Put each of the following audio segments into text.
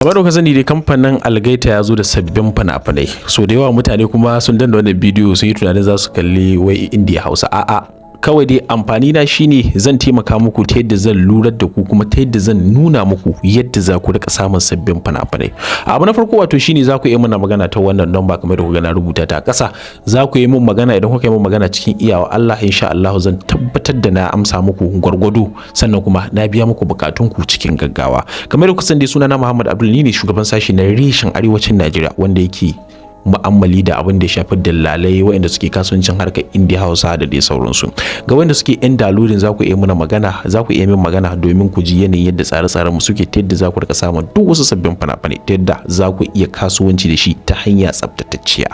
Kamar da ka sani dai kamfanin Algaita ya zo da sabbin fina-finai. So da yawa mutane kuma sun danna wannan bidiyo sun yi tunanin za su kalli wai Indiya Hausa. A'a, kawai dai amfani na shine zan taimaka muku ta yadda zan lurar da ku kuma ta yadda zan nuna muku yadda za ku rika samun sabbin fina-finai. Abu na farko wato shine za ku yi mana magana ta wannan number kamar da kuka na rubuta ta ƙasa. Za ku yi min magana idan kuka yi min magana cikin iyawa Allah insha Allah zan tabbatar da na amsa muku gwargwado sannan kuma na biya muku bukatunku cikin gaggawa. Kamar da kuka san dai sunana Muhammad Abdul ne shugaban sashi na reshen arewacin Najeriya wanda yake mu'ammali da abin da ya shafi dallalai waɗanda suke kasuwancin harkar Indiya Hausa da dai sauransu. Ga wanda suke yan dalolin za ku iya mana magana, za ku iya min magana domin ku ji yanayin yadda tsare-tsaren mu suke ta yadda za ku rika samun duk wasu sabbin fina-finai ta yadda za ku iya kasuwanci da shi ta hanya tsaftatacciya.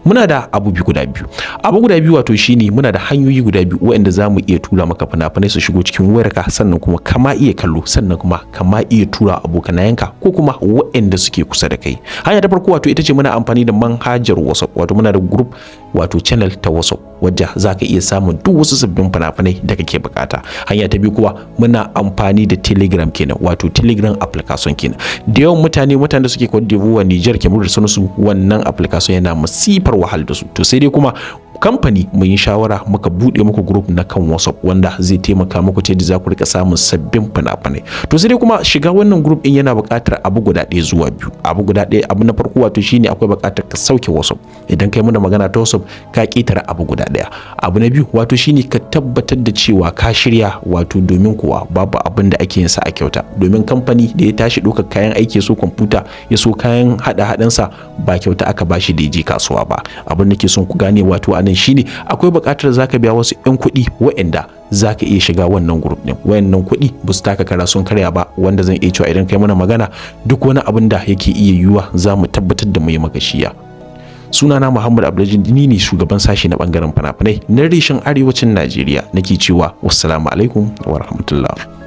Muna da abu guda biyu. Abu guda biyu wato shine muna da hanyoyi guda biyu waɗanda za mu iya tura maka fina-finai su shigo cikin wayarka sannan kuma kama iya kallo sannan kuma kama iya tura abokanayenka ko kuma waɗanda suke kusa da kai. Hanya ta farko wato ita ce muna amfani da manhajar WhatsApp, wato muna da group wato channel ta WhatsApp wadda zaka iya samun duk wasu sabbin fina-finai da kake bukata. Hanya ta biyu kuwa muna amfani da Telegram kenan, wato Telegram application kenan. Da yawan mutane da suke Cote d'Ivoire, Niger, Cameroon da sauransu wannan application yana masifar wahal da su. To sai dai kuma kamfani mun yi shawara muka bude muku group na kan WhatsApp wanda zai taimaka muku ta yadda za ku rika samun sabbin fina-finai. To sai dai kuma shiga wannan group din yana buƙatar abu guda ɗaya zuwa biyu. Abu guda ɗaya, abu na farko wato shine akwai buƙatar ka sauke WhatsApp. Idan kai muna magana ta WhatsApp ka ƙetare abu guda ɗaya. Abu na biyu wato shine ka tabbatar da cewa ka shirya, wato domin kuwa babu abin da ake yin sa a kyauta. Domin kamfani da ya tashi ɗaukar kayan aiki so kwamfuta ya so kayan haɗa-haɗensa ba kyauta aka bashi da ya je kasuwa ba. Abin da ke son ku gane wato nan shine akwai buƙatar zaka biya wasu 'yan kuɗi waɗanda zaka iya shiga wannan group din. Wayannan kuɗi ba su taka kara sun karya ba, wanda zan iya cewa idan kai mana magana duk wani abin da yake iya yiwuwa za mu tabbatar da mu yi maka shiya. Sunana Muhammad Abdul ne shugaban sashi na bangaren fina-finai na reshen arewacin Najeriya. Nake cewa wassalamu alaikum wa rahmatullah.